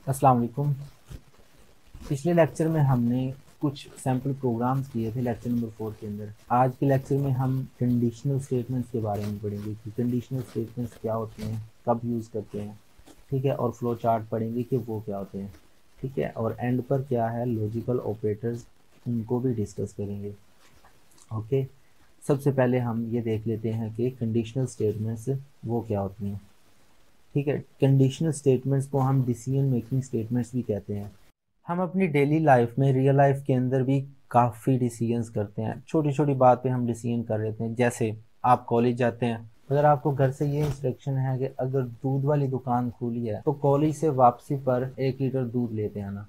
अस्सलाम वालेकुम। पिछले लेक्चर में हमने कुछ सैम्पल प्रोग्राम्स किए थे लेक्चर नंबर 4 के अंदर। आज के लेक्चर में हम कंडीशनल स्टेटमेंट्स के बारे में पढ़ेंगे कि कंडीशनल स्टेटमेंट्स क्या होते हैं, कब यूज़ करते हैं, ठीक है। और फ्लो चार्ट पढ़ेंगे कि वो क्या होते हैं, ठीक है। और एंड पर क्या है, लॉजिकल ऑपरेटर्स, उनको भी डिस्कस करेंगे। ओके, सबसे पहले हम ये देख लेते हैं कि कंडीशनल स्टेटमेंट्स वो क्या होती हैं, ठीक है। कंडीशनल स्टेटमेंट्स को हम डिसीजन मेकिंग स्टेटमेंट्स भी कहते हैं। हम अपनी डेली लाइफ में, रियल लाइफ के अंदर भी काफ़ी डिसीजंस करते हैं। छोटी छोटी बात पे हम डिसीजन कर लेते हैं। जैसे आप कॉलेज जाते हैं, अगर आपको घर से ये इंस्ट्रक्शन है कि अगर दूध वाली दुकान खुली है तो कॉलेज से वापसी पर 1 लीटर दूध लेते आना,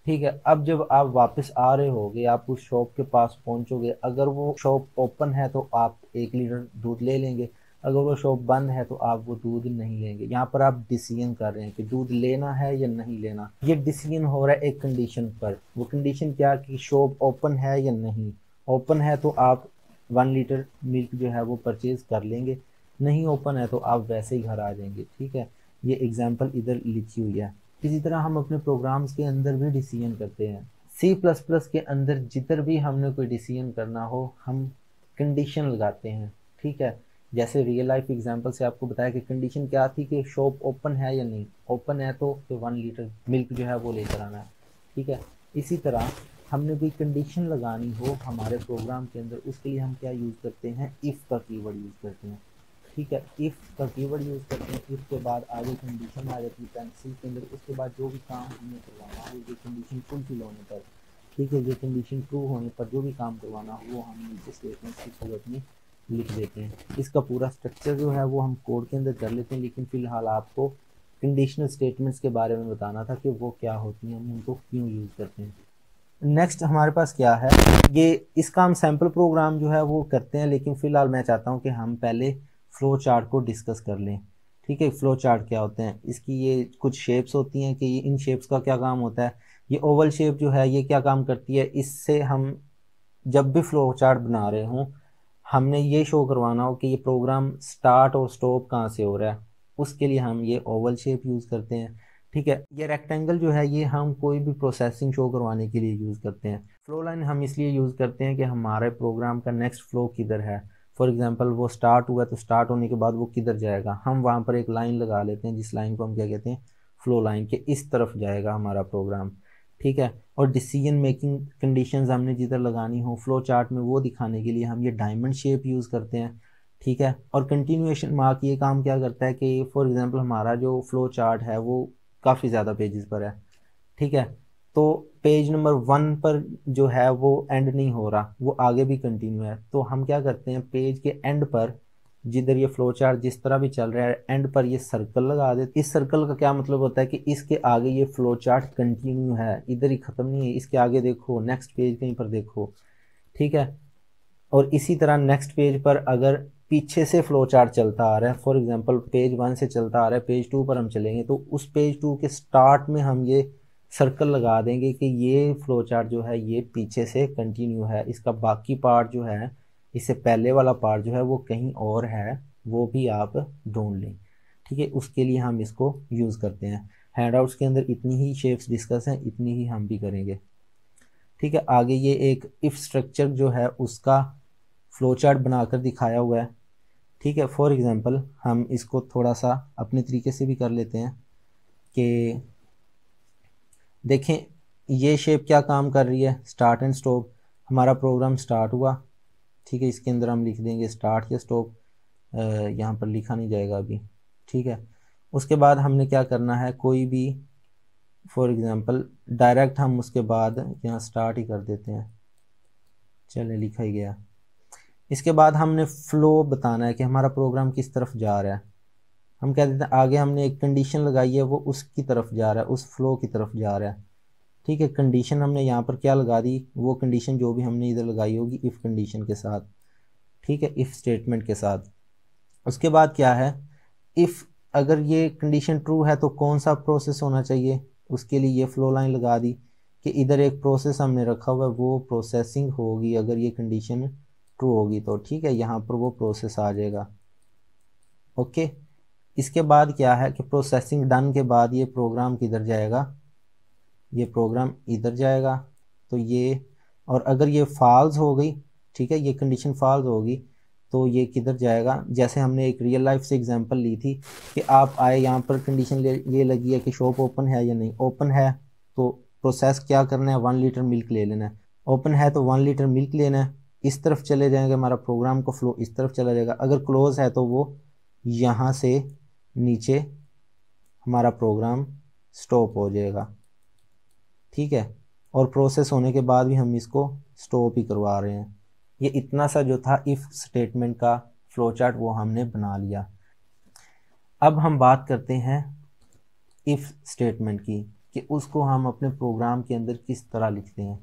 ठीक है। अब जब आप वापस आ रहे होगे, आप उस शॉप के पास पहुंचोगे, अगर वो शॉप ओपन है तो आप 1 लीटर दूध ले लेंगे, अगर वो शॉप बंद है तो आप वो दूध नहीं लेंगे। यहाँ पर आप डिसीजन कर रहे हैं कि दूध लेना है या नहीं लेना। ये डिसीजन हो रहा है एक कंडीशन पर। वो कंडीशन क्या, कि शॉप ओपन है या नहीं। ओपन है तो आप 1 लीटर मिल्क जो है वो परचेज कर लेंगे, नहीं ओपन है तो आप वैसे ही घर आ जाएंगे, ठीक है। ये एग्जाम्पल इधर लिखी हुई है। इसी तरह हम अपने प्रोग्राम्स के अंदर भी डिसीजन करते हैं। सी प्लस प्लस के अंदर जिधर भी हमने कोई डिसीजन करना हो, हम कंडीशन लगाते हैं, ठीक है। जैसे रियल लाइफ एग्जांपल से आपको बताया कि कंडीशन क्या थी, कि शॉप ओपन है या नहीं। ओपन है तो 1 लीटर मिल्क जो है वो लेकर आना है, ठीक है। इसी तरह हमने कोई कंडीशन लगानी हो हमारे प्रोग्राम के अंदर, उसके लिए हम क्या यूज़ करते हैं, इफ़ का कीवर्ड यूज़ करते हैं, ठीक है। इफ़ का कीवर्ड यूज़ करते हैं। इफ़ के बाद आगे कंडीशन आ जाती है पेंसिल के अंदर। उसके बाद जो भी काम हमें करवाना हो, ये कंडीशन फुलफिल होने पर, ठीक है, ये कंडीशन ट्रू होने पर जो भी काम करवाना हो वो हम नीचे स्टेटमेंट की सूरत में लिख देते हैं। इसका पूरा स्ट्रक्चर जो है वो हम कोड के अंदर कर लेते हैं, लेकिन फ़िलहाल आपको कंडीशनल स्टेटमेंट्स के बारे में बताना था कि वो क्या होती हैं, हम उनको क्यों यूज़ करते हैं। नेक्स्ट हमारे पास क्या है, ये इसका हम सैम्पल प्रोग्राम जो है वो करते हैं, लेकिन फ़िलहाल मैं चाहता हूँ कि हम पहले फ़्लो चार्ट को डिस्कस कर लें, ठीक है। फ़्लो चार्ट क्या होते हैं, इसकी ये कुछ शेप्स होती हैं कि इन शेप्स का क्या काम होता है। ये ओवल शेप जो है ये क्या काम करती है, इससे हम जब भी फ़्लो चार्ट बना रहे हों, हमने ये शो करवाना हो कि ये प्रोग्राम स्टार्ट और स्टॉप कहाँ से हो रहा है, उसके लिए हम ये ओवल शेप यूज़ करते हैं, ठीक है। ये रेक्टेंगल जो है ये हम कोई भी प्रोसेसिंग शो करवाने के लिए यूज़ करते हैं। फ्लो लाइन हम इसलिए यूज़ करते हैं कि हमारे प्रोग्राम का नेक्स्ट फ्लो किधर है। फॉर एग्जांपल वो स्टार्ट हुआ तो स्टार्ट होने के बाद वो किधर जाएगा, हम वहाँ पर एक लाइन लगा लेते हैं, जिस लाइन को हम क्या कहते हैं, फ्लो लाइन, के इस तरफ जाएगा हमारा प्रोग्राम, ठीक है। और डिसीजन मेकिंग कंडीशंस हमने जिधर लगानी हो फ्लो चार्ट में, वो दिखाने के लिए हम ये डायमंड शेप यूज़ करते हैं, ठीक है। और कंटिन्यूएशन मार्क ये काम क्या करता है कि फॉर एग्जांपल हमारा जो फ्लो चार्ट है वो काफ़ी ज़्यादा पेजेस पर है, ठीक है। तो पेज नंबर 1 पर जो है वो एंड नहीं हो रहा, वो आगे भी कंटिन्यू है। तो हम क्या करते हैं, पेज के एंड पर जिधर ये फ्लो चार्ट जिस तरह भी चल रहा है, एंड पर ये सर्कल लगा देते। इस सर्कल का क्या मतलब होता है कि इसके आगे ये फ्लो चार्ट कंटिन्यू है, इधर ही ख़त्म नहीं है, इसके आगे देखो, नेक्स्ट पेज कहीं पर देखो, ठीक है। और इसी तरह नेक्स्ट पेज पर अगर पीछे से फ्लो चार्ट चलता आ रहा है, फॉर एग्जांपल पेज 1 से चलता आ रहा है, पेज 2 पर हम चलेंगे तो उस पेज 2 के स्टार्ट में हम ये सर्कल लगा देंगे कि ये फ्लो चार्ट जो है ये पीछे से कंटिन्यू है, इसका बाकी पार्ट जो है, इससे पहले वाला पार्ट जो है वो कहीं और है, वो भी आप ढूंढ लें, ठीक है। उसके लिए हम इसको यूज़ करते हैं। हैंडआउट्स के अंदर इतनी ही शेप्स डिस्कस हैं, इतनी ही हम भी करेंगे, ठीक है। आगे ये एक इफ स्ट्रक्चर जो है उसका फ्लो चार्ट बनाकर दिखाया हुआ है, ठीक है। फॉर एग्जांपल हम इसको थोड़ा सा अपने तरीके से भी कर लेते हैं कि देखें ये शेप क्या काम कर रही है, स्टार्ट एंड स्टॉप। हमारा प्रोग्राम स्टार्ट हुआ, ठीक है, इसके अंदर हम लिख देंगे स्टार्ट या स्टॉप, यहाँ पर लिखा नहीं जाएगा अभी, ठीक है। उसके बाद हमने क्या करना है, कोई भी फॉर एग्जांपल डायरेक्ट हम उसके बाद यहाँ स्टार्ट ही कर देते हैं, चले लिखा ही गया। इसके बाद हमने फ्लो बताना है कि हमारा प्रोग्राम किस तरफ जा रहा है। हम कह देते हैं आगे हमने एक कंडीशन लगाई है, वो उसकी तरफ जा रहा है, उस फ्लो की तरफ जा रहा है, ठीक है। कंडीशन हमने यहाँ पर क्या लगा दी, वो कंडीशन जो भी हमने इधर लगाई होगी इफ़ कंडीशन के साथ, ठीक है, इफ़ स्टेटमेंट के साथ। उसके बाद क्या है, इफ़ अगर ये कंडीशन ट्रू है तो कौन सा प्रोसेस होना चाहिए, उसके लिए ये फ्लो लाइन लगा दी कि इधर एक प्रोसेस हमने रखा हुआ है, वो प्रोसेसिंग होगी अगर ये कंडीशन ट्रू होगी तो, ठीक है, यहाँ पर वो प्रोसेस आ जाएगा, ओके। इसके बाद क्या है कि प्रोसेसिंग डन के बाद ये प्रोग्राम किधर जाएगा, ये प्रोग्राम इधर जाएगा, तो ये, और अगर ये फॉल्स हो गई, ठीक है, ये कंडीशन फॉल्स होगी तो ये किधर जाएगा। जैसे हमने एक रियल लाइफ से एग्जांपल ली थी कि आप आए, यहाँ पर कंडीशन ये लगी है कि शॉप ओपन है या नहीं। ओपन है तो प्रोसेस क्या करना है, 1 लीटर मिल्क ले लेना है। ओपन है तो 1 लीटर मिल्क लेना है, इस तरफ चले जाएंगे, हमारा प्रोग्राम का फ्लो इस तरफ चला जाएगा। अगर क्लोज है तो वो यहाँ से नीचे हमारा प्रोग्राम स्टॉप हो जाएगा, ठीक है। और प्रोसेस होने के बाद भी हम इसको स्टॉप ही करवा रहे हैं। ये इतना सा जो था इफ स्टेटमेंट का फ्लो चार्ट वो हमने बना लिया। अब हम बात करते हैं इफ स्टेटमेंट की कि उसको हम अपने प्रोग्राम के अंदर किस तरह लिखते हैं।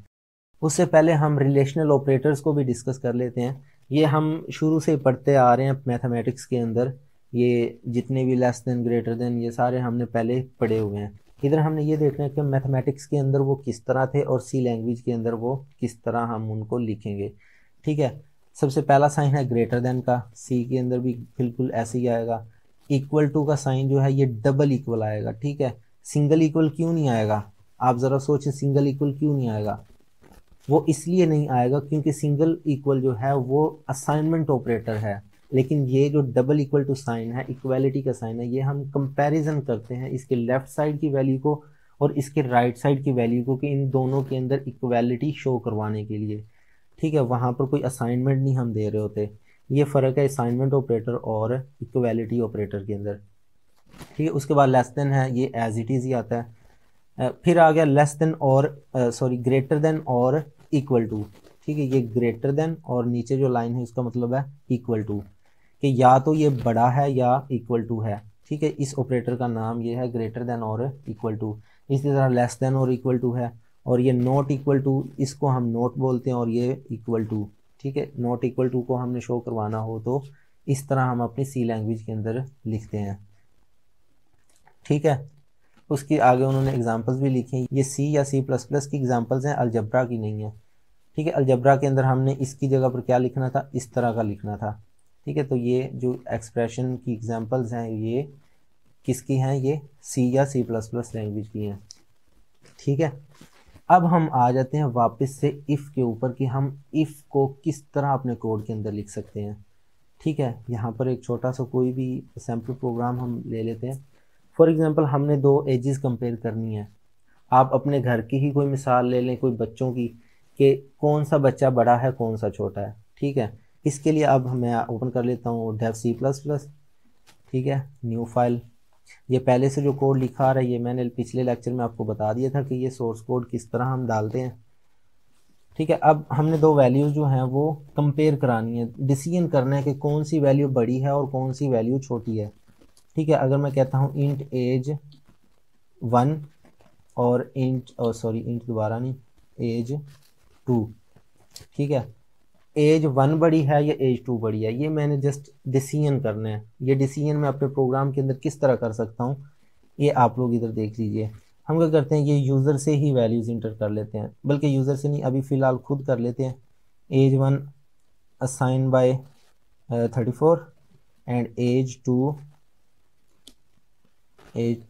उससे पहले हम रिलेशनल ऑपरेटर्स को भी डिस्कस कर लेते हैं। ये हम शुरू से पढ़ते आ रहे हैं मैथमेटिक्स के अंदर, ये जितने भी लेस देन, ग्रेटर देन, ये सारे हमने पहले पढ़े हुए हैं। इधर हमने ये देखना है कि मैथमेटिक्स के अंदर वो किस तरह थे और सी लैंग्वेज के अंदर वो किस तरह हम उनको लिखेंगे, ठीक है। सबसे पहला साइन है ग्रेटर देन का, सी के अंदर भी बिल्कुल ऐसे ही आएगा। इक्वल टू का साइन जो है ये डबल इक्वल आएगा, ठीक है। सिंगल इक्वल क्यों नहीं आएगा, आप ज़रा सोचें, सिंगल इक्वल क्यों नहीं आएगा। वो इसलिए नहीं आएगा क्योंकि सिंगल इक्वल जो है वो असाइनमेंट ऑपरेटर है, लेकिन ये जो डबल इक्वल टू साइन है, इक्वालिटी का साइन है, ये हम कंपैरिजन करते हैं इसके लेफ्ट साइड की वैल्यू को और इसके राइट साइड की वैल्यू को, कि इन दोनों के अंदर इक्वालिटी शो करवाने के लिए, ठीक है। वहाँ पर कोई असाइनमेंट नहीं हम दे रहे होते। ये फ़र्क है असाइनमेंट ऑपरेटर और इक्वालिटी ऑपरेटर के अंदर, ठीक है। उसके बाद लेस देन है, ये एज इट इज़ ही आता है। फिर आ गया लेस देन और ग्रेटर देन और इक्वल टू, ठीक है। ये ग्रेटर देन और नीचे जो लाइन है उसका मतलब है इक्वल टू, कि या तो ये बड़ा है या इक्वल टू है, ठीक है। इस ऑपरेटर का नाम ये है ग्रेटर देन और इक्वल टू। इसी तरह लेस देन और इक्वल टू है, और ये नॉट इक्वल टू, इसको हम नॉट बोलते हैं, और ये इक्वल टू, ठीक है। नॉट इक्वल टू को हमने शो करवाना हो तो इस तरह हम अपनी सी लैंग्वेज के अंदर लिखते हैं, ठीक है। उसकी आगे उन्होंने एग्जांपल्स भी लिखे हैं। ये सी या सी प्लस प्लस की एग्जांपल्स हैं, अलजब्रा की नहीं है, ठीक है। अलजब्रा के अंदर हमने इसकी जगह पर क्या लिखना था, इस तरह का लिखना था, ठीक है। तो ये जो एक्सप्रेशन की एग्जांपल्स हैं ये किसकी हैं, ये सी या सी प्लस प्लस लैंग्वेज की हैं, ठीक है। अब हम आ जाते हैं वापस से इफ़ के ऊपर कि हम इफ़ को किस तरह अपने कोड के अंदर लिख सकते हैं, ठीक है। यहाँ पर एक छोटा सा कोई भी सैम्पल प्रोग्राम हम ले लेते हैं। फॉर एग्जांपल हमने दो एजेस कंपेयर करनी है। आप अपने घर की ही कोई मिसाल ले लें, कोई बच्चों की, कि कौन सा बच्चा बड़ा है कौन सा छोटा है, ठीक है। इसके लिए अब मैं ओपन कर लेता हूँ डेव सी प्लस प्लस, ठीक है, न्यू फाइल। ये पहले से जो कोड लिखा आ रहा है ये मैंने पिछले लेक्चर में आपको बता दिया था कि ये सोर्स कोड किस तरह हम डालते हैं, ठीक है। अब हमने दो वैल्यूज जो हैं वो कंपेयर करानी है, डिसीजन करना है कि कौन सी वैल्यू बड़ी है और कौन सी वैल्यू छोटी है, ठीक है। अगर मैं कहता हूँ इंट एज 1 और इंट दोबारा नहीं, एज 2, ठीक है। एज 1 बड़ी है या एज 2 बड़ी है, ये मैंने जस्ट डिसीजन करना है। ये डिसीजन मैं अपने प्रोग्राम के अंदर किस तरह कर सकता हूँ, ये आप लोग इधर देख लीजिए। हम क्या करते हैं, ये यूज़र से ही वैल्यूज़ इंटर कर लेते हैं, बल्कि यूज़र से नहीं, अभी फ़िलहाल खुद कर लेते हैं। S 1 assign by 34 and S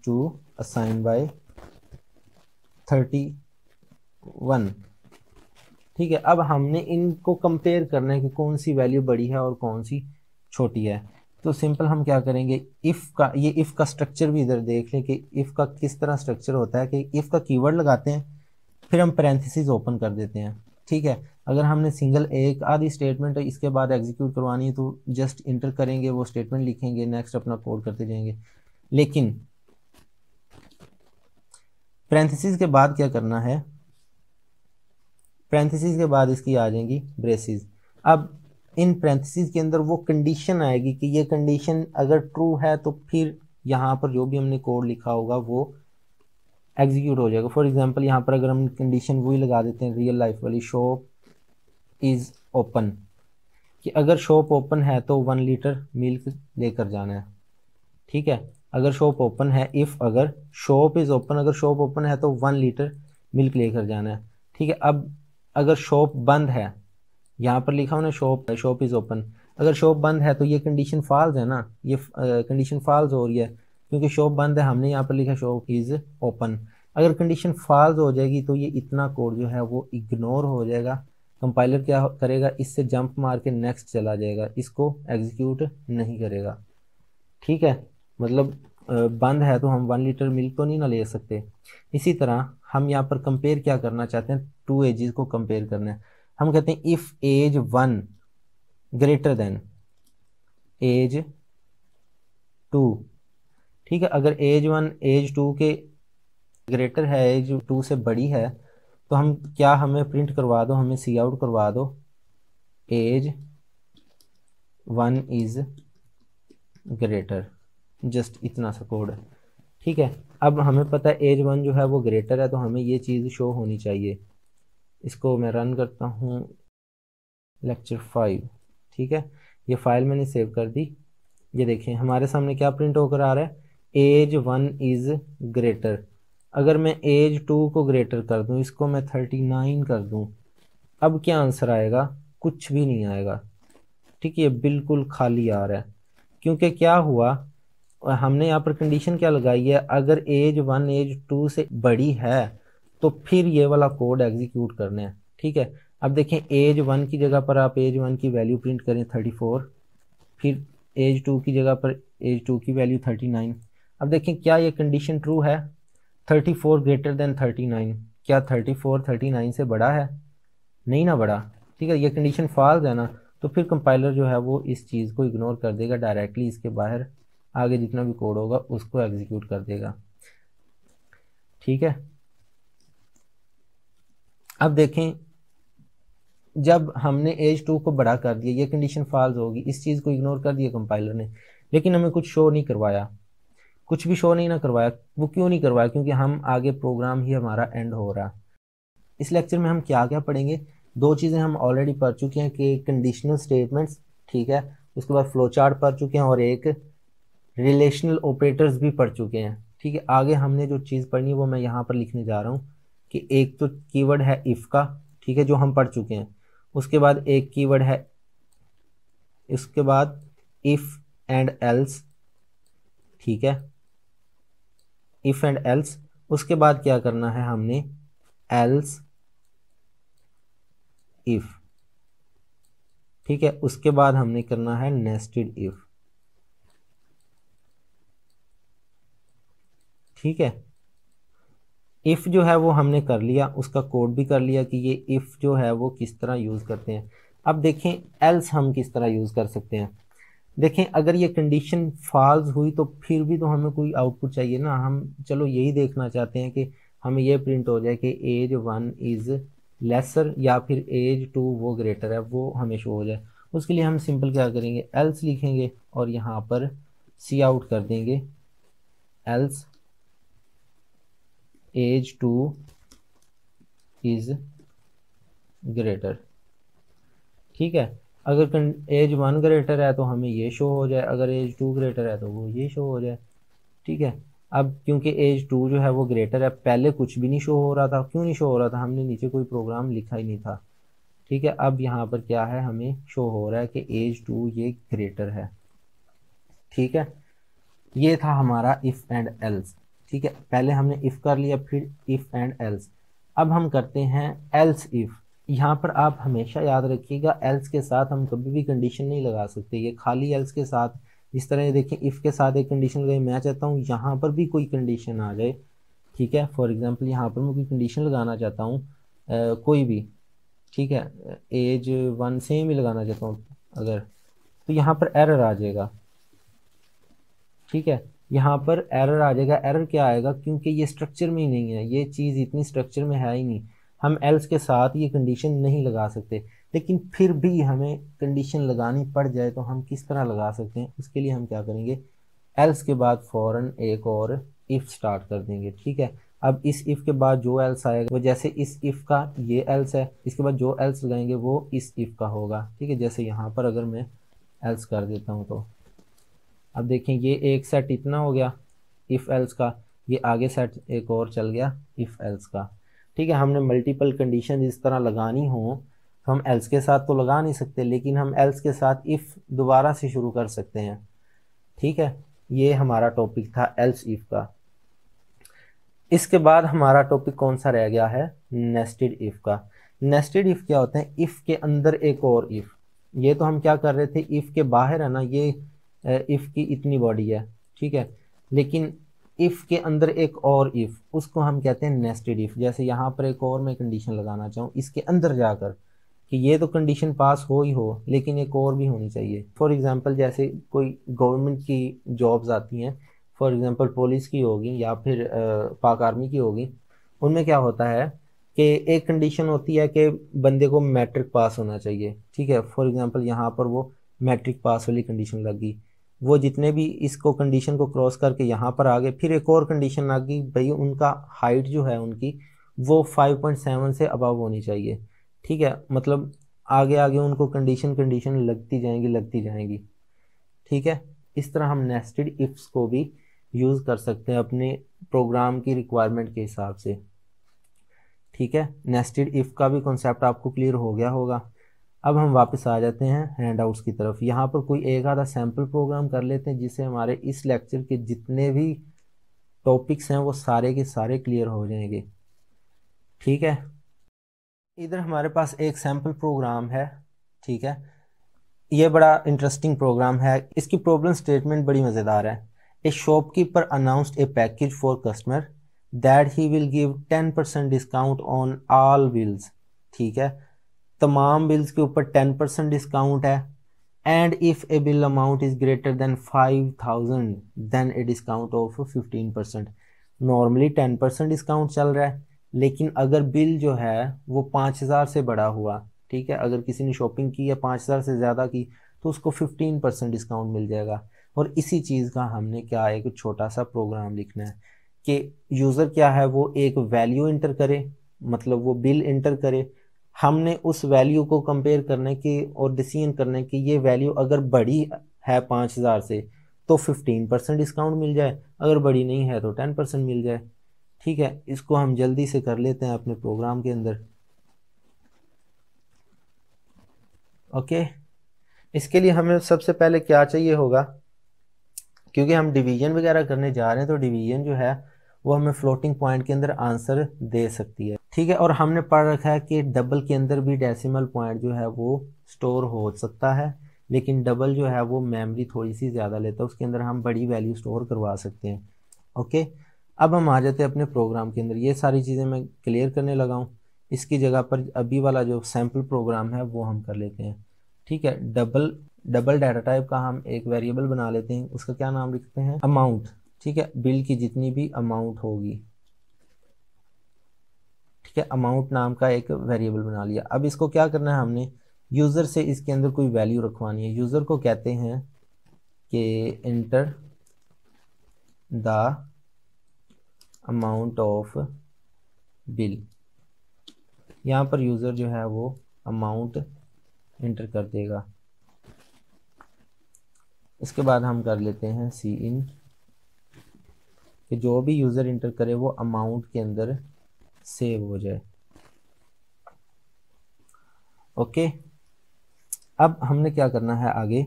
2 assign by 31, ठीक है। अब हमने इनको कंपेयर करना है कि कौन सी वैल्यू बड़ी है और कौन सी छोटी है। तो सिंपल हम क्या करेंगे, इफ़ का, ये इफ़ का स्ट्रक्चर भी इधर देख लें कि इफ़ का किस तरह स्ट्रक्चर होता है, कि इफ़ का कीवर्ड लगाते हैं, फिर हम पैरेंथेसिस ओपन कर देते हैं, ठीक है। अगर हमने सिंगल एक आधी स्टेटमेंट इसके बाद एग्जीक्यूट करवानी है तो जस्ट इंटर करेंगे, वो स्टेटमेंट लिखेंगे, नेक्स्ट अपना कोड करते जाएंगे। लेकिन पैरेंथेसिस के बाद क्या करना है, पैरेंथेसिस के बाद इसकी आ जाएंगी ब्रेसेस। अब इन पैरेंथेसिस के अंदर वो कंडीशन आएगी कि ये कंडीशन अगर ट्रू है तो फिर यहाँ पर जो भी हमने कोड लिखा होगा वो एग्जीक्यूट हो जाएगा। फॉर एग्जांपल यहाँ पर अगर हम कंडीशन वही लगा देते हैं रियल लाइफ वाली, शॉप इज़ ओपन, कि अगर शॉप ओपन है तो 1 लीटर मिल्क लेकर जाना है, ठीक है। अगर शॉप ओपन है, इफ़ अगर शॉप इज़ ओपन, अगर शॉप ओपन है तो 1 लीटर मिल्क लेकर जाना है, ठीक है। अब अगर शॉप बंद है, यहाँ पर लिखा होना शॉप इज़ ओपन, अगर शॉप बंद है तो ये कंडीशन फॉल्स है ना, ये कंडीशन फॉल्स हो रही है क्योंकि शॉप बंद है, हमने यहाँ पर लिखा शॉप इज़ ओपन। अगर कंडीशन फॉल्स हो जाएगी तो ये इतना कोड जो है वो इग्नोर हो जाएगा। कंपाइलर क्या करेगा, इससे जंप मार के नेक्स्ट चला जाएगा, इसको एग्जीक्यूट नहीं करेगा। ठीक है, मतलब बंद है तो हम 1 लीटर मिल्क तो नहीं ना ले सकते। इसी तरह हम यहाँ पर कंपेयर क्या करना चाहते हैं, टू एजेस को कंपेयर करना है। हम कहते हैं if S 1 greater than S 2। ठीक है, अगर एज 1 एज 2 के ग्रेटर है, एज 2 से बड़ी है, तो हम क्या, हमें प्रिंट करवा दो, हमें सी आउट करवा दो एज 1 इज ग्रेटर, जस्ट इतना सा कोड है। ठीक है, अब हमें पता है एज 1 जो है वो ग्रेटर है, तो हमें ये चीज़ शो होनी चाहिए। इसको मैं रन करता हूँ, लेक्चर 5। ठीक है, ये फाइल मैंने सेव कर दी। ये देखें हमारे सामने क्या प्रिंट होकर आ रहा है, एज 1 इज़ ग्रेटर। अगर मैं एज 2 को ग्रेटर कर दूं, इसको मैं 39 कर दूं, अब क्या आंसर आएगा, कुछ भी नहीं आएगा। ठीक है, ये बिल्कुल खाली आ रहा है, क्योंकि क्या हुआ, हमने यहाँ पर कंडीशन क्या लगाई है, अगर एज 1 एज 2 से बड़ी है तो फिर ये वाला कोड एग्जीक्यूट करना है। ठीक है, अब देखें एज 1 की जगह पर आप एज 1 की वैल्यू प्रिंट करें 34, फिर एज 2 की जगह पर एज 2 की वैल्यू 39। अब देखें क्या ये कंडीशन ट्रू है, 34 ग्रेटर देन 39, क्या 34 39 से बड़ा है, नहीं ना बड़ा। ठीक है, ये कंडीशन फॉल्स है ना, तो फिर कंपाइलर जो है वो इस चीज़ को इग्नोर कर देगा, डायरेक्टली इसके बाहर आगे जितना भी कोड होगा उसको एग्जीक्यूट कर देगा। ठीक है, अब देखें जब हमने एज 2 को बड़ा कर दिया, ये कंडीशन फॉल्स होगी, इस चीज़ को इग्नोर कर दिया कंपाइलर ने, लेकिन हमें कुछ शो नहीं करवाया, कुछ भी शो नहीं ना करवाया। वो क्यों नहीं करवाया, क्योंकि हम आगे प्रोग्राम ही हमारा एंड हो रहा। इस लेक्चर में हम क्या क्या पढ़ेंगे, दो चीज़ें हम ऑलरेडी पढ़ चुके हैं कि कंडीशनल स्टेटमेंट्स, ठीक है, उसके बाद फ्लो चार्ट पढ़ चुके हैं, और एक रिलेशनल ऑपरेटर्स भी पढ़ चुके हैं। ठीक है, आगे हमने जो चीज़ पढ़नी है वो मैं यहाँ पर लिखने जा रहा हूँ कि एक तो कीवर्ड है इफ़ का, ठीक है, जो हम पढ़ चुके हैं। उसके बाद एक कीवर्ड है, इसके बाद इफ़ एंड एल्स, ठीक है, इफ़ एंड एल्स। उसके बाद क्या करना है हमने, एल्स इफ़, ठीक है, उसके बाद हमने करना है नेस्टेड इफ़। ठीक है, इफ़ जो है वो हमने कर लिया, उसका कोड भी कर लिया कि ये इफ़ जो है वो किस तरह यूज़ करते हैं। अब देखें एल्स हम किस तरह यूज़ कर सकते हैं। देखें अगर ये कंडीशन फॉल्स हुई तो फिर भी तो हमें कोई आउटपुट चाहिए ना, हम चलो यही देखना चाहते हैं कि हमें ये प्रिंट हो जाए कि एज 1 इज़ लेसर या फिर एज 2 वो ग्रेटर है, वो हमें शो हो जाए। उसके लिए हम सिंपल क्या करेंगे, एल्स लिखेंगे और यहाँ पर सी आउट कर देंगे एल्स एज 2 इज़ ग्रेटर। ठीक है, अगर एज 1 ग्रेटर है तो हमें ये शो हो जाए, अगर एज 2 ग्रेटर है तो वो ये शो हो जाए। ठीक है, अब क्योंकि एज 2 जो है वो ग्रेटर है, पहले कुछ भी नहीं शो हो रहा था, क्यों नहीं शो हो रहा था, हमने नीचे कोई प्रोग्राम लिखा ही नहीं था। ठीक है, अब यहाँ पर क्या है, हमें शो हो रहा है कि एज 2 ये ग्रेटर है। ठीक है, ये था हमारा इफ़ एंड एल्स। ठीक है, पहले हमने इफ़ कर लिया, फिर इफ़ एंड एल्स। अब हम करते हैं एल्स इफ़। यहाँ पर आप हमेशा याद रखिएगा, एल्स के साथ हम कभी भी कंडीशन नहीं लगा सकते, ये खाली एल्स के साथ, इस तरह देखें इफ़ के साथ एक कंडीशन लगाई, मैं चाहता हूँ यहाँ पर भी कोई कंडीशन आ जाए। ठीक है, फॉर एग्जांपल यहाँ पर मैं कोई कंडीशन लगाना चाहता हूँ, कोई भी, ठीक है, एज 1 सेम ही लगाना चाहता हूँ अगर, तो यहाँ पर एरर आ जाएगा। ठीक है, यहाँ पर एरर आ जाएगा। एरर क्या आएगा, क्योंकि ये स्ट्रक्चर में ही नहीं है, ये चीज़ इतनी स्ट्रक्चर में है ही नहीं, हम एल्स के साथ ये कंडीशन नहीं लगा सकते। लेकिन फिर भी हमें कंडीशन लगानी पड़ जाए तो हम किस तरह लगा सकते हैं, उसके लिए हम क्या करेंगे, एल्स के बाद फ़ौरन एक और इफ़ स्टार्ट कर देंगे। ठीक है, अब इस इफ़ के बाद जो एल्स आएगा वो जैसे इस इफ़ का ये एल्स है, इसके बाद जो एल्स लगाएंगे वो इस इफ़ का होगा। ठीक है, जैसे यहाँ पर अगर मैं एल्स कर देता हूँ तो अब देखें ये एक सेट इतना हो गया इफ़ एल्स का, ये आगे सेट एक और चल गया इफ़ एल्स का। ठीक है, हमने मल्टीपल कंडीशन इस तरह लगानी हो तो हम एल्स के साथ तो लगा नहीं सकते, लेकिन हम एल्स के साथ इफ़ दोबारा से शुरू कर सकते हैं। ठीक है, ये हमारा टॉपिक था एल्स इफ़ का। इसके बाद हमारा टॉपिक कौन सा रह गया है, नेस्टेड इफ का। नेस्टेड इफ क्या होते हैं, इफ के अंदर एक और इफ। ये तो हम क्या कर रहे थे, इफ के बाहर है ना, ये इफ की इतनी बॉडी है, ठीक है, लेकिन इफ के अंदर एक और इफ, उसको हम कहते हैं नेस्टेड इफ। जैसे यहाँ पर एक और मैं कंडीशन लगाना चाहूँ इसके अंदर जाकर कि ये तो कंडीशन पास हो ही हो, लेकिन एक और भी होनी चाहिए। फॉर एग्जांपल जैसे कोई गवर्नमेंट की जॉब्स आती हैं, फॉर एग्जांपल पुलिस की होगी या फिर पाक आर्मी की होगी, उनमें क्या होता है कि एक कंडीशन होती है कि बंदे को मैट्रिक पास होना चाहिए, ठीक है। फॉर एग्जांपल यहाँ पर वो मैट्रिक पास वाली कंडीशन लगी, वो जितने भी इसको कंडीशन को क्रॉस करके यहाँ पर आ गए, फिर एक और कंडीशन आ गई भाई उनका हाइट जो है उनकी वो 5.7 से अबव होनी चाहिए, ठीक है। मतलब आगे आगे उनको कंडीशन कंडीशन लगती जाएंगी लगती जाएंगी, ठीक है। इस तरह हम नेस्टेड इफ्स को भी यूज़ कर सकते हैं अपने प्रोग्राम की रिक्वायरमेंट के हिसाब से, ठीक है। नेस्टेड इफ का भी कॉन्सेप्ट आपको क्लियर हो गया होगा। अब हम वापस आ जाते हैं हैंडआउट्स की तरफ। यहाँ पर कोई एक आधा सैम्पल प्रोग्राम कर लेते हैं जिससे हमारे इस लेक्चर के जितने भी टॉपिक्स हैं वो सारे के सारे क्लियर हो जाएंगे, ठीक है। इधर हमारे पास एक सैम्पल प्रोग्राम है, ठीक है। ये बड़ा इंटरेस्टिंग प्रोग्राम है, इसकी प्रॉब्लम स्टेटमेंट बड़ी मज़ेदार है। A shopkeeper announced a package for customer that he will give 10% discount on all bills, ठीक है। तमाम बिल्स के ऊपर 10% डिस्काउंट है। And if a bill amount is greater than 5000 then a discount of 15%। Normally 10% discount चल रहा है, लेकिन अगर बिल जो है वो 5000 से बड़ा हुआ, ठीक है, अगर किसी ने शॉपिंग की या 5000 से ज़्यादा की तो उसको 15% डिस्काउंट मिल जाएगा। और इसी चीज़ का हमने क्या एक छोटा सा प्रोग्राम लिखना है कि यूज़र क्या है वो एक वैल्यू इंटर करे, मतलब वो बिल इंटर करे, हमने उस वैल्यू को कंपेयर करने की और डिसीजन करने की ये वैल्यू अगर बड़ी है 5000 से तो 15% डिस्काउंट मिल जाए, अगर बड़ी नहीं है तो 10% मिल जाए, ठीक है। इसको हम जल्दी से कर लेते हैं अपने प्रोग्राम के अंदर, ओके। इसके लिए हमें सबसे पहले क्या चाहिए होगा, क्योंकि हम डिवीजन वगैरह करने जा रहे हैं तो डिवीजन जो है वो हमें फ्लोटिंग पॉइंट के अंदर आंसर दे सकती है, ठीक है। और हमने पढ़ रखा है कि डबल के अंदर भी डेसिमल पॉइंट जो है वो स्टोर हो सकता है, लेकिन डबल जो है वो मेमोरी थोड़ी सी ज़्यादा लेता है, उसके अंदर हम बड़ी वैल्यू स्टोर करवा सकते हैं, ओके। अब हम आ जाते हैं अपने प्रोग्राम के अंदर। ये सारी चीज़ें मैं क्लियर करने लगा हूँ, इसकी जगह पर अभी वाला जो सैम्पल प्रोग्राम है वो हम कर लेते हैं, ठीक है। डबल डबल डाटा टाइप का हम एक वेरिएबल बना लेते हैं, उसका क्या नाम लिखते हैं, अमाउंट, ठीक है। बिल की जितनी भी अमाउंट होगी, ठीक है, अमाउंट नाम का एक वेरिएबल बना लिया। अब इसको क्या करना है, हमने यूज़र से इसके अंदर कोई वैल्यू रखवानी है। यूज़र को कहते हैं कि enter the amount of bill. यहाँ पर यूज़र जो है वो अमाउंट इंटर कर देगा। इसके बाद हम कर लेते हैं सी इन, कि जो भी यूज़र इंटर करे वो अमाउंट के अंदर सेव हो जाए, ओके। अब हमने क्या करना है आगे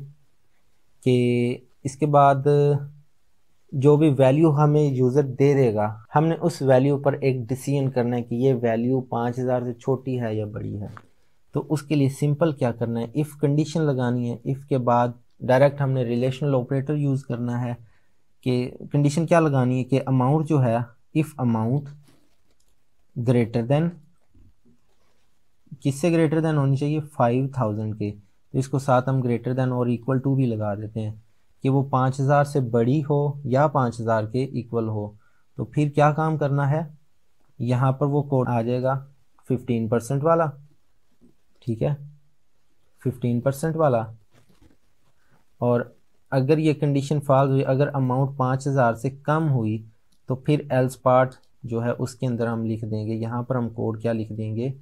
कि इसके बाद जो भी वैल्यू हमें यूज़र दे देगा हमने उस वैल्यू पर एक डिसीजन करना है कि ये वैल्यू 5000 से छोटी है या बड़ी है। तो उसके लिए सिंपल क्या करना है, इफ़ कंडीशन लगानी है। इफ़ के बाद डायरेक्ट हमने रिलेशनल ऑपरेटर यूज़ करना है कि कंडीशन क्या लगानी है कि अमाउंट जो है, इफ़ अमाउंट ग्रेटर देन, किससे ग्रेटर देन होनी चाहिए, 5000 के। तो इसको साथ हम ग्रेटर देन और इक्वल टू भी लगा देते हैं कि वो 5000 से बड़ी हो या 5000 के इक्वल हो। तो फिर क्या काम करना है, यहाँ पर वो कोड आ जाएगा 15% वाला, ठीक है, 15% वाला। और अगर ये कंडीशन फॉल्स हुई, अगर अमाउंट 5000 से कम हुई तो फिर एल्स पार्ट जो है उसके अंदर हम लिख देंगे, यहाँ पर हम कोड क्या लिख देंगे,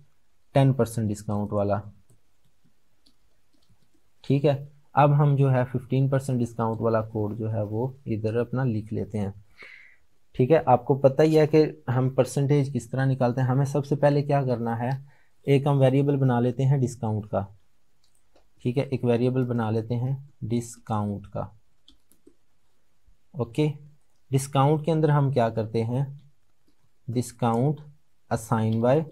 10% डिस्काउंट वाला, ठीक है। अब हम जो है 15% डिस्काउंट वाला कोड जो है वो इधर अपना लिख लेते हैं, ठीक है। आपको पता ही है कि हम परसेंटेज किस तरह निकालते हैं। हमें सबसे पहले क्या करना है, एक हम वेरिएबल बना लेते हैं डिस्काउंट का, ठीक है, एक वेरिएबल बना लेते हैं डिस्काउंट का, ओके। डिस्काउंट के अंदर हम क्या करते हैं डिस्काउंट असाइन बाय,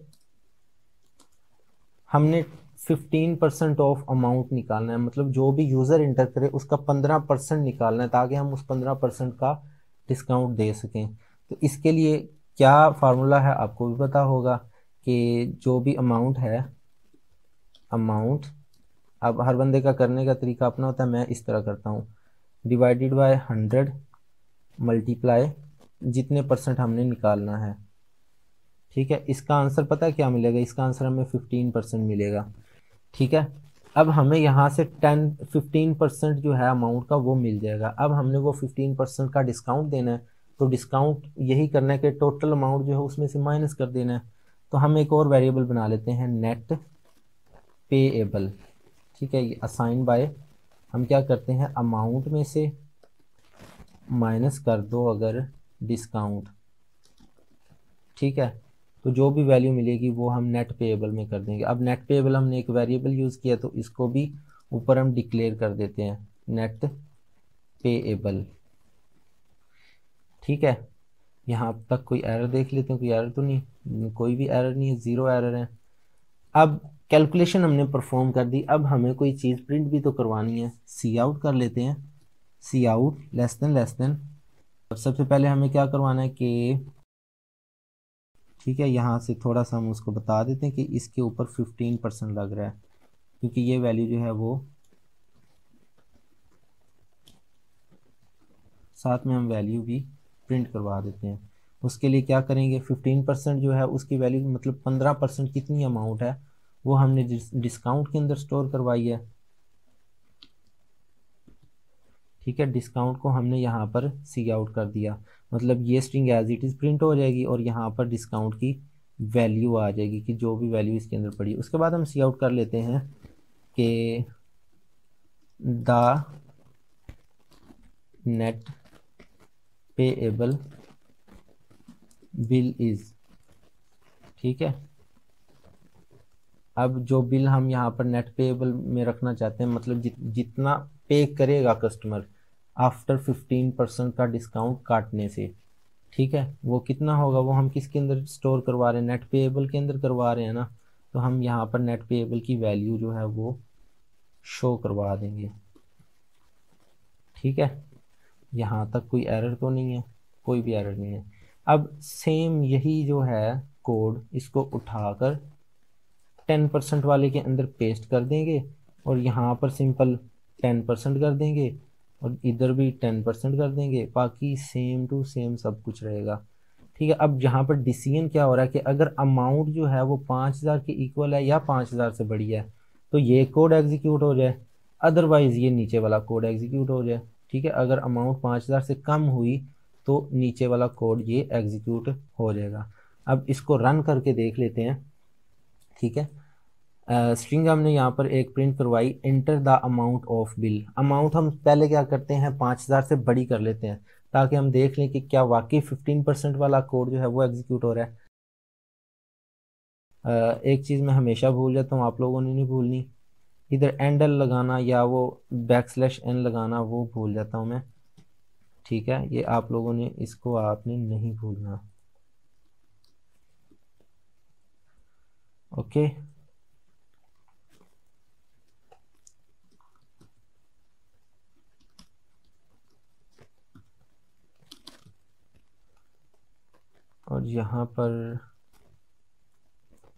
हमने 15% ऑफ अमाउंट निकालना है, मतलब जो भी यूज़र इंटर करे उसका 15% निकालना है ताकि हम उस 15% का डिस्काउंट दे सकें। तो इसके लिए क्या फार्मूला है आपको भी पता होगा कि जो भी अमाउंट है, अमाउंट, अब हर बंदे का करने का तरीका अपना होता है, मैं इस तरह करता हूँ, डिवाइडेड बाय 100 मल्टीप्लाई जितने परसेंट हमने निकालना है। ठीक है, इसका आंसर पता है क्या मिलेगा, इसका आंसर हमें 15% मिलेगा। ठीक है, अब हमें यहाँ से 15% जो है अमाउंट का वो मिल जाएगा। अब हमने वो 15% का डिस्काउंट देना है, तो डिस्काउंट यही करना है कि टोटल अमाउंट जो है उसमें से माइनस कर देना है। तो हम एक और वेरिएबल बना लेते हैं, नेट पेएबल। ठीक है, ये असाइन बाय, हम क्या करते हैं, अमाउंट में से माइनस कर दो अगर डिस्काउंट। ठीक है, तो जो भी वैल्यू मिलेगी वो हम नेट पेएबल में कर देंगे। अब नेट पेएबल हमने एक वेरिएबल यूज़ किया तो इसको भी ऊपर हम डिक्लेयर कर देते हैं, नेट पेएबल। ठीक है, यहाँ तक कोई एरर देख लेते हैं, कोई एरर तो नहीं, कोई भी एरर नहीं है, ज़ीरो एरर है। अब कैलकुलेशन हमने परफॉर्म कर दी, अब हमें कोई चीज़ प्रिंट भी तो करवानी है, सी आउट कर लेते हैं, सी आउट लेस देन। अब सबसे पहले हमें क्या करवाना है कि, ठीक है, यहाँ से थोड़ा सा हम उसको बता देते हैं कि इसके ऊपर 15% लग रहा है, क्योंकि ये वैल्यू जो है वो साथ में हम वैल्यू भी प्रिंट करवा देते हैं। उसके लिए क्या करेंगे, 15% जो है उसकी वैल्यू मतलब 15% कितनी अमाउंट है वो हमने डिस्काउंट के अंदर स्टोर करवाई है। ठीक है, डिस्काउंट को हमने यहाँ पर सी आउट कर दिया, मतलब ये string as it is print हो जाएगी और यहाँ पर डिस्काउंट की वैल्यू आ जाएगी कि जो भी वैल्यू इसके अंदर पड़ी। उसके बाद हम सी आउट कर लेते हैं कि the net payable bill is. ठीक है, अब जो बिल हम यहाँ पर नेट पेएबल में रखना चाहते हैं, मतलब जितना पे करेगा कस्टमर आफ्टर 15% का डिस्काउंट काटने से, ठीक है, वो कितना होगा, वो हम किसके अंदर स्टोर करवा रहे हैं, नेट पेएबल के अंदर करवा रहे हैं ना। तो हम यहाँ पर नेट पेएबल की वैल्यू जो है वो शो करवा देंगे। ठीक है, यहाँ तक कोई एरर तो नहीं है, कोई भी एरर नहीं है। अब सेम यही जो है कोड, इसको उठाकर 10% वाले के अंदर पेस्ट कर देंगे और यहाँ पर सिंपल 10% कर देंगे और इधर भी 10% कर देंगे, बाकी सेम टू सेम सब कुछ रहेगा। ठीक है, अब यहाँ पर डिसीजन क्या हो रहा है कि अगर अमाउंट जो है वो 5000 के इक्वल है या 5000 से बड़ी है तो ये कोड एग्जीक्यूट हो जाए, अदरवाइज ये नीचे वाला कोड एग्जीक्यूट हो जाए। ठीक है, अगर अमाउंट 5000 से कम हुई तो नीचे वाला कोड ये एग्जीक्यूट हो जाएगा। अब इसको रन करके देख लेते हैं। ठीक है, स्ट्रिंग हमने यहाँ पर एक प्रिंट करवाई, enter the amount of bill. Amount हम पहले क्या करते हैं 5000 से बड़ी कर लेते हैं ताकि हम देख लें कि क्या वाकई 15% वाला कोड जो है वो एग्जीक्यूट हो रहा है। एक चीज़ मैं हमेशा भूल जाता हूँ, आप लोगों ने नहीं भूलनी, इधर एंडल लगाना या वो बैकस्लैश n लगाना वो भूल जाता हूँ मैं। ठीक है, ये आप लोगों ने इसको आपने नहीं भूलना। ओके, और यहाँ पर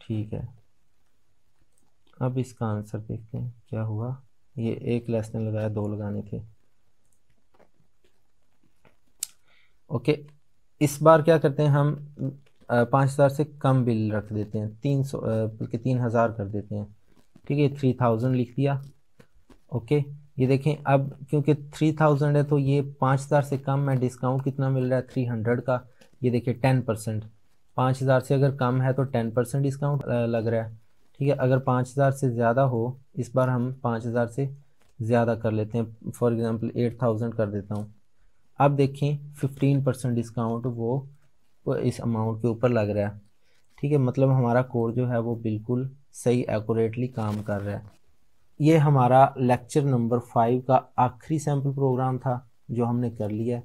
ठीक है, अब इसका आंसर देखते हैं क्या हुआ। ये एक लेस देन लगाया, दो लगाने थे। ओके, इस बार क्या करते हैं हम 5000 से कम बिल रख देते हैं, 300 बल्कि 3000 कर देते हैं। ठीक है, 3000 लिख दिया। ओके, ये देखें अब क्योंकि 3000 है तो ये 5000 से कम है, डिस्काउंट कितना मिल रहा है 300 का, ये देखिए 10%। 5000 से अगर कम है तो 10% डिस्काउंट लग रहा है। ठीक है, अगर 5000 से ज़्यादा हो, इस बार हम 5000 से ज़्यादा कर लेते हैं, फॉर एग्ज़ाम्पल 8000 कर देता हूँ। अब देखें 15% डिस्काउंट वो इस अमाउंट के ऊपर लग रहा है। ठीक है, मतलब हमारा कोड जो है वो बिल्कुल सही एक्यूरेटली काम कर रहा है। ये हमारा लेक्चर नंबर 5 का आखिरी सैम्पल प्रोग्राम था जो हमने कर लिया है।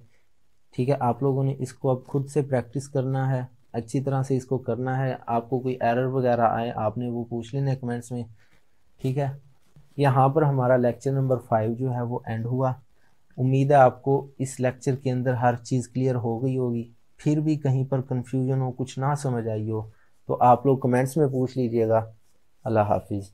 ठीक है, आप लोगों ने इसको अब खुद से प्रैक्टिस करना है अच्छी तरह से इसको करना है। आपको कोई एरर वगैरह आए आपने वो पूछ लेना कमेंट्स में, ठीक है। यहाँ पर हमारा लेक्चर नंबर 5 जो है वो एंड हुआ। उम्मीद है आपको इस लेक्चर के अंदर हर चीज़ क्लियर हो गई होगी। फिर भी कहीं पर कंफ्यूजन हो, कुछ ना समझ आई हो, तो आप लोग कमेंट्स में पूछ लीजिएगा। अल्लाह हाफिज़।